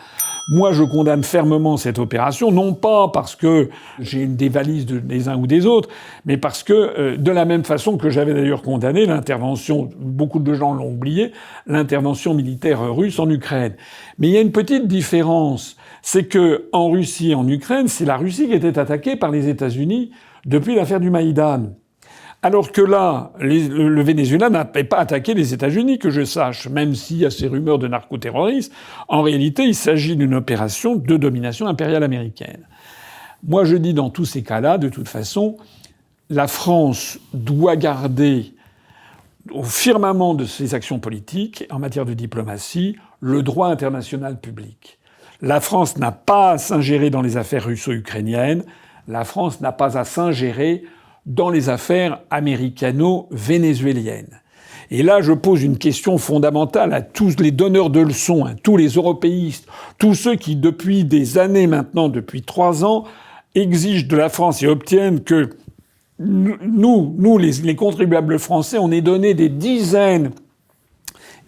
Moi, je condamne fermement cette opération, non pas parce que j'ai une dévalise des uns ou des autres, mais parce que, de la même façon que j'avais d'ailleurs condamné l'intervention, beaucoup de gens l'ont oublié, l'intervention militaire russe en Ukraine. Mais il y a une petite différence, c'est que en Russie et en Ukraine, c'est la Russie qui était attaquée par les États-Unis depuis l'affaire du Maïdan. Alors que là, le Venezuela n'a pas attaqué les États-Unis, que je sache, même s'il y a ces rumeurs de narcoterrorisme. En réalité, il s'agit d'une opération de domination impériale américaine. Moi, je dis dans tous ces cas-là, de toute façon, la France doit garder au firmament de ses actions politiques, en matière de diplomatie, le droit international public. La France n'a pas à s'ingérer dans les affaires russo-ukrainiennes. La France n'a pas à s'ingérer dans les affaires américano-vénézuéliennes. Et là, je pose une question fondamentale à tous les donneurs de leçons, à tous les européistes, tous ceux qui, depuis des années maintenant, depuis 3 ans, exigent de la France et obtiennent que nous, les contribuables français, on ait donné des dizaines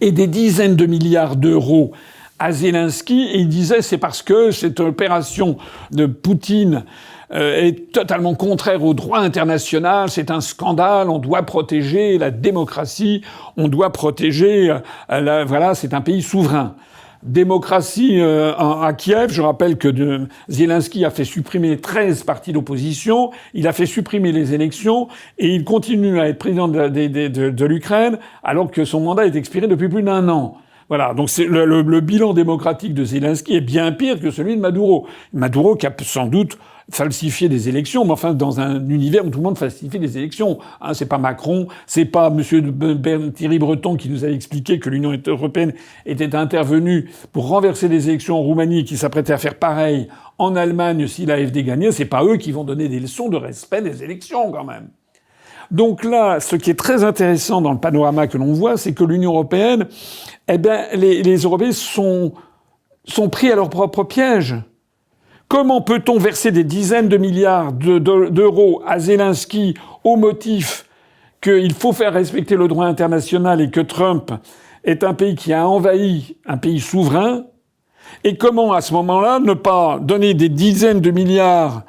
et des dizaines de milliards d'euros à Zelensky, et il disait c'est parce que cette opération de Poutine est totalement contraire au droit international, c'est un scandale, on doit protéger la démocratie, on doit protéger voilà, c'est un pays souverain. Démocratie à Kiev, je rappelle que Zelensky a fait supprimer 13 partis d'opposition, il a fait supprimer les élections et il continue à être président de l'Ukraine alors que son mandat est expiré depuis plus d'1 an. Voilà, donc c'est le bilan démocratique de Zelensky est bien pire que celui de Maduro. Maduro qui a sans doute falsifié des élections, mais enfin dans un univers où tout le monde falsifie des élections. Hein, c'est pas Macron, c'est pas Monsieur Thierry Breton qui nous a expliqué que l'Union européenne était intervenue pour renverser les élections en Roumanie et qui s'apprêtait à faire pareil en Allemagne si l'AfD gagnait. C'est pas eux qui vont donner des leçons de respect des élections quand même. Donc là, ce qui est très intéressant dans le panorama que l'on voit, c'est que l'Union européenne, eh ben, les Européens sont pris à leur propre piège. Comment peut-on verser des dizaines de milliards d'euros à Zelensky au motif qu'il faut faire respecter le droit international et que Trump est un pays qui a envahi un pays souverain? Et comment, à ce moment-là, ne pas donner des dizaines de milliards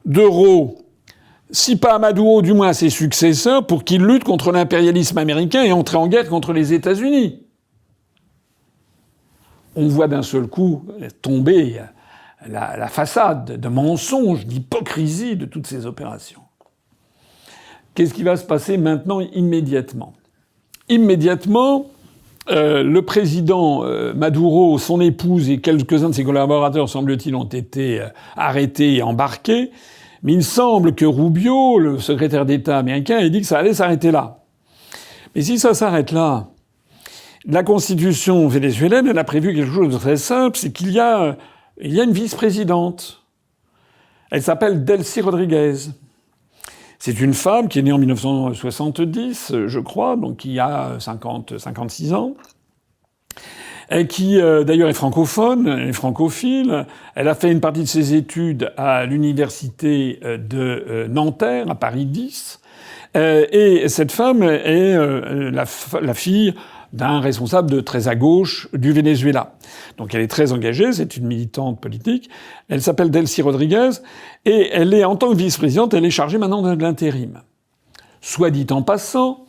d'euros, si pas à Maduro, du moins à ses successeurs, pour qu'ils luttent contre l'impérialisme américain et entrer en guerre contre les États-Unis? On voit d'un seul coup tomber la façade de mensonge, d'hypocrisie de toutes ces opérations. Qu'est-ce qui va se passer maintenant immédiatement ? Immédiatement, le président Maduro, son épouse et quelques-uns de ses collaborateurs, semble-t-il, ont été arrêtés et embarqués. Mais il semble que Rubio, le secrétaire d'État américain, ait dit que ça allait s'arrêter là. Mais si ça s'arrête là, la constitution vénézuélienne, elle a prévu quelque chose de très simple, c'est qu'il y a une vice-présidente. Elle s'appelle Delcy Rodriguez. C'est une femme qui est née en 1970, je crois, donc qui a 56 ans, et qui d'ailleurs est francophone, est francophile. Elle a fait une partie de ses études à l'université de Nanterre, à Paris 10. Et cette femme est la fille d'un responsable de très à gauche du Venezuela. Donc elle est très engagée, c'est une militante politique. Elle s'appelle Delcy Rodriguez et elle est, en tant que vice-présidente, elle est chargée maintenant de l'intérim. Soit dit en passant,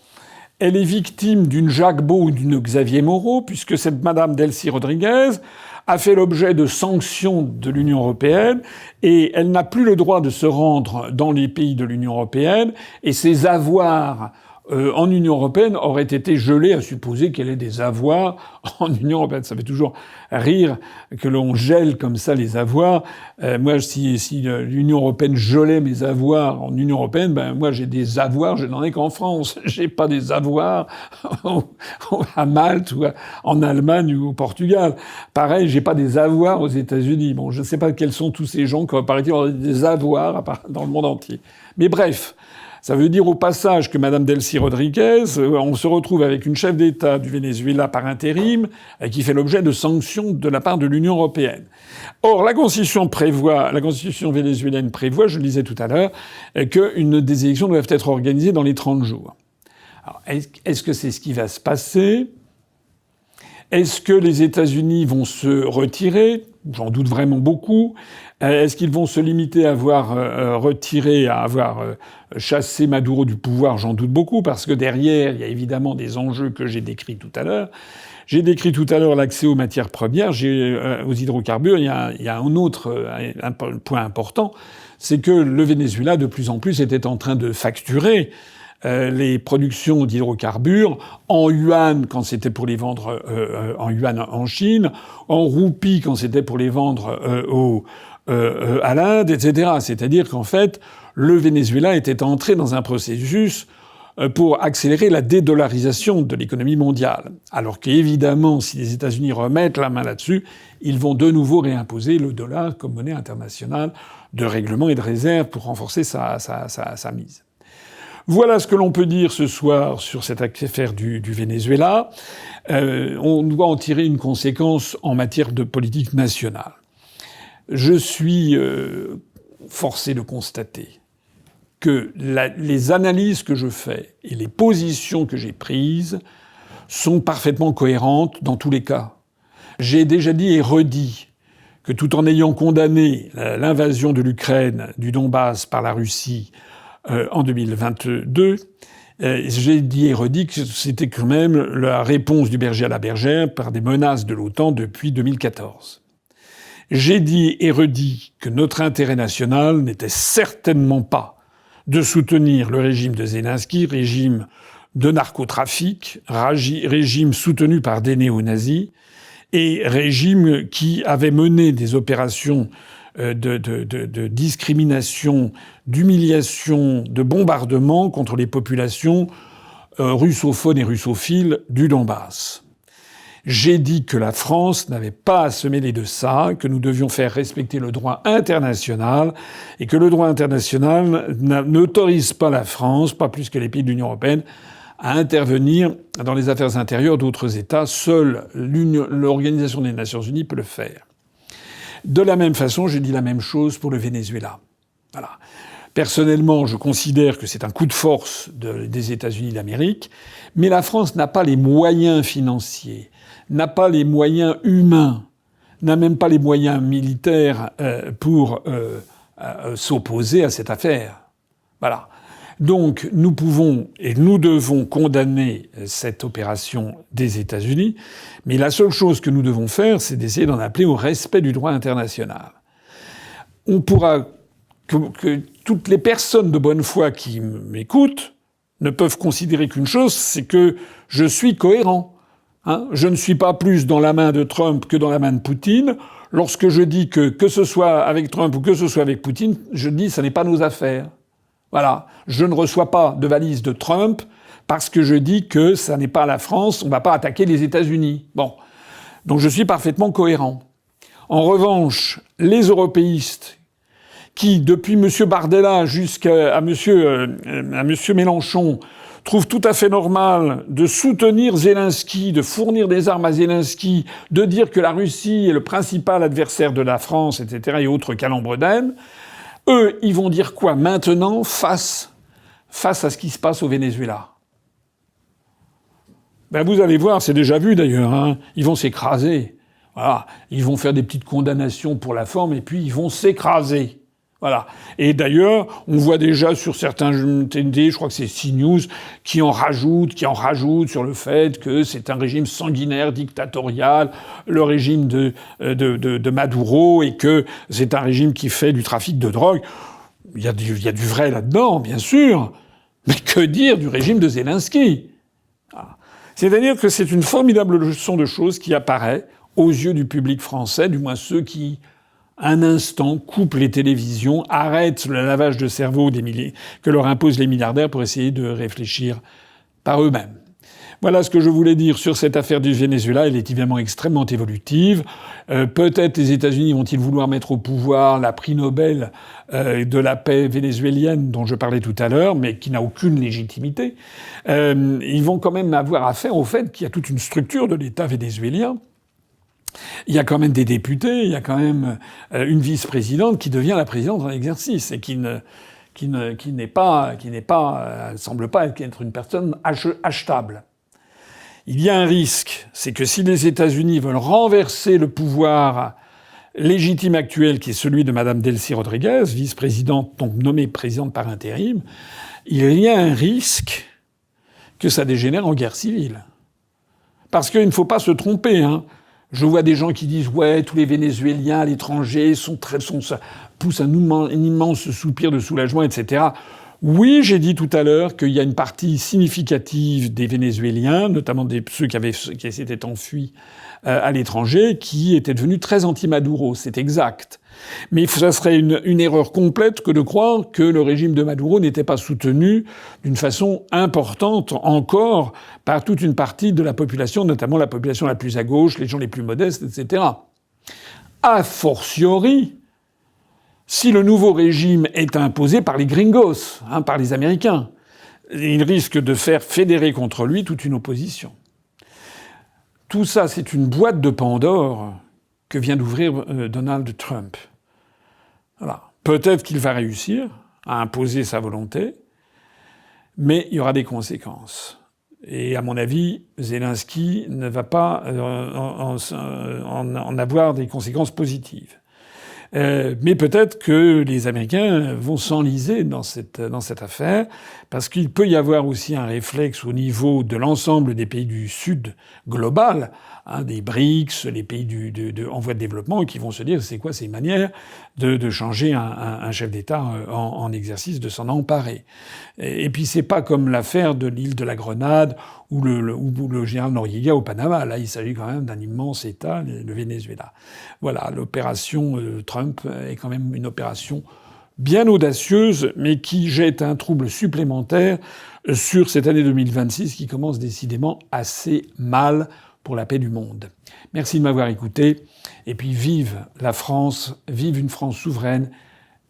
elle est victime d'une Jacques Beau ou d'une Xavier Moreau, puisque cette madame Delcy Rodriguez a fait l'objet de sanctions de l'Union européenne et elle n'a plus le droit de se rendre dans les pays de l'Union européenne et ses avoirs en Union européenne auraient été gelés, à supposer qu'elle ait des avoirs en Union européenne. Ça fait toujours rire que l'on gèle comme ça les avoirs. Moi, si l'Union européenne gelait mes avoirs en Union européenne, ben moi j'ai des avoirs, je n'en ai qu'en France. J'ai pas des avoirs à Malte ou en Allemagne ou au Portugal. Pareil, j'ai pas des avoirs aux États-Unis. Bon, je ne sais pas quels sont tous ces gens qui paraît-il ont des avoirs dans le monde entier. Mais bref. Ça veut dire au passage que Madame Delcy Rodriguez, on se retrouve avec une chef d'État du Venezuela par intérim qui fait l'objet de sanctions de la part de l'Union européenne. Or, la constitution vénézuélienne prévoit, je le disais tout à l'heure, qu'une des élections doivent être organisées dans les 30 jours. Alors, est-ce que c'est ce qui va se passer ? Est-ce que les États-Unis vont se retirer ? J'en doute vraiment beaucoup. Est-ce qu'ils vont se limiter à avoir chassé Maduro du pouvoir ? J'en doute beaucoup, parce que derrière, il y a évidemment des enjeux que j'ai décrits tout à l'heure. J'ai décrit tout à l'heure l'accès aux matières premières, aux hydrocarbures. Il y a un autre point important, c'est que le Venezuela, de plus en plus, était en train de facturer les productions d'hydrocarbures en yuan quand c'était pour les vendre en yuan en Chine, en roupies quand c'était pour les vendre à l'Inde, etc. C'est-à-dire qu'en fait, le Venezuela était entré dans un processus pour accélérer la dédollarisation de l'économie mondiale. Alors qu'évidemment, si les États-Unis remettent la main là-dessus, ils vont de nouveau réimposer le dollar comme monnaie internationale de règlement et de réserve pour renforcer sa mise. Voilà ce que l'on peut dire ce soir sur cette affaire du Venezuela. On doit en tirer une conséquence en matière de politique nationale. Je suis forcé de constater que les analyses que je fais et les positions que j'ai prises sont parfaitement cohérentes dans tous les cas. J'ai déjà dit et redit que tout en ayant condamné l'invasion de l'Ukraine, du Donbass par la Russie en 2022, j'ai dit et redit que c'était quand même la réponse du berger à la bergère par des menaces de l'OTAN depuis 2014. J'ai dit et redit que notre intérêt national n'était certainement pas de soutenir le régime de Zelensky, régime de narcotrafic, régime soutenu par des néo-nazis, et régime qui avait mené des opérations de discrimination, d'humiliation, de bombardement contre les populations russophones et russophiles du Donbass. J'ai dit que la France n'avait pas à se mêler de ça, que nous devions faire respecter le droit international et que le droit international n'autorise pas la France, pas plus que les pays de l'Union européenne, à intervenir dans les affaires intérieures d'autres États. Seule l'Organisation des Nations Unies peut le faire. De la même façon, j'ai dit la même chose pour le Venezuela. Voilà. Personnellement, je considère que c'est un coup de force des États-Unis d'Amérique, mais la France n'a pas les moyens financiers, n'a pas les moyens humains, n'a même pas les moyens militaires pour s'opposer à cette affaire. Voilà. Donc, nous pouvons et nous devons condamner cette opération des États-Unis, mais la seule chose que nous devons faire, c'est d'essayer d'en appeler au respect du droit international. on pourra que toutes les personnes de bonne foi qui m'écoutent ne peuvent considérer qu'une chose, c'est que je suis cohérent. Je ne suis pas plus dans la main de Trump que dans la main de Poutine. Lorsque je dis que ce soit avec Trump ou que ce soit avec Poutine, je dis ça n'est pas nos affaires. Voilà. Je ne reçois pas de valise de Trump parce que je dis que ça n'est pas la France, on ne va pas attaquer les États-Unis. Bon. Donc je suis parfaitement cohérent. En revanche, les européistes qui, depuis M. Bardella jusqu'à M. Mélenchon, trouvent tout à fait normal de soutenir Zelensky, de fournir des armes à Zelensky, de dire que la Russie est le principal adversaire de la France, etc., et autres calembredaines, eux, ils vont dire quoi maintenant face à ce qui se passe au Venezuela? Ben vous allez voir, c'est déjà vu d'ailleurs, ils vont s'écraser. Voilà. Ils vont faire des petites condamnations pour la forme, et puis ils vont s'écraser. Voilà. Et d'ailleurs, on voit déjà sur certains TNT, je crois que c'est CNews, qui en rajoutent sur le fait que c'est un régime sanguinaire, dictatorial, le régime de Maduro, et que c'est un régime qui fait du trafic de drogue. Il y a du vrai là-dedans, bien sûr. Mais que dire du régime de Zelensky? Voilà. C'est-à-dire que c'est une formidable leçon de choses qui apparaît aux yeux du public français, du moins ceux qui, un instant, coupent les télévisions, arrêtent le lavage de cerveau que leur imposent les milliardaires pour essayer de réfléchir par eux-mêmes. Voilà ce que je voulais dire sur cette affaire du Venezuela. Elle est évidemment extrêmement évolutive. Peut-être les États-Unis vont-ils vouloir mettre au pouvoir la prix Nobel de la paix vénézuélienne dont je parlais tout à l'heure, mais qui n'a aucune légitimité. Ils vont quand même avoir affaire au fait qu'il y a toute une structure de l'État vénézuélien. Il y a quand même des députés, il y a quand même une vice-présidente qui devient la présidente en exercice et qui n'est pas, elle semble pas être une personne achetable. Il y a un risque, c'est que si les États-Unis veulent renverser le pouvoir légitime actuel, qui est celui de Madame Delcy Rodriguez, vice-présidente, donc nommée présidente par intérim, il y a un risque que ça dégénère en guerre civile. Parce qu'il ne faut pas se tromper, Je vois des gens qui disent « Ouais, tous les Vénézuéliens à l'étranger poussent un immense soupir de soulagement, etc. » Oui, j'ai dit tout à l'heure qu'il y a une partie significative des Vénézuéliens, notamment ceux qui s'étaient enfuis à l'étranger, qui étaient devenus très anti-Maduro. C'est exact. Mais ça serait une erreur complète que de croire que le régime de Maduro n'était pas soutenu d'une façon importante encore par toute une partie de la population, notamment la population la plus à gauche, les gens les plus modestes, etc. A fortiori, si le nouveau régime est imposé par les gringos, par les Américains, il risque de faire fédérer contre lui toute une opposition. Tout ça, c'est une boîte de Pandore que vient d'ouvrir Donald Trump. Voilà. Peut-être qu'il va réussir à imposer sa volonté, mais il y aura des conséquences. Et à mon avis, Zelensky ne va pas en avoir des conséquences positives. Mais peut-être que les Américains vont s'enliser dans cette affaire, parce qu'il peut y avoir aussi un réflexe au niveau de l'ensemble des pays du Sud global, des BRICS, les pays en voie de développement, qui vont se dire c'est quoi ces manières de changer un chef d'État en exercice, de s'en emparer. Et puis c'est pas comme l'affaire de l'île de la Grenade ou le général Noriega au Panama. Là, il s'agit quand même d'un immense État, le Venezuela. Voilà, l'opération Trump est quand même une opération bien audacieuse, mais qui jette un trouble supplémentaire sur cette année 2026 qui commence décidément assez mal pour la paix du monde. Merci de m'avoir écouté. Et puis vive la France, vive une France souveraine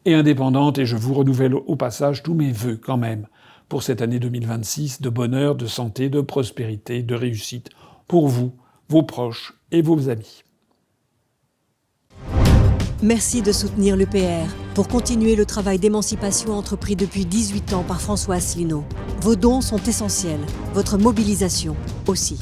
et indépendante. Et je vous renouvelle au passage tous mes vœux quand même pour cette année 2026 de bonheur, de santé, de prospérité, de réussite pour vous, vos proches et vos amis. Merci de soutenir l'EPR pour continuer le travail d'émancipation entrepris depuis 18 ans par François Asselineau. Vos dons sont essentiels, votre mobilisation aussi.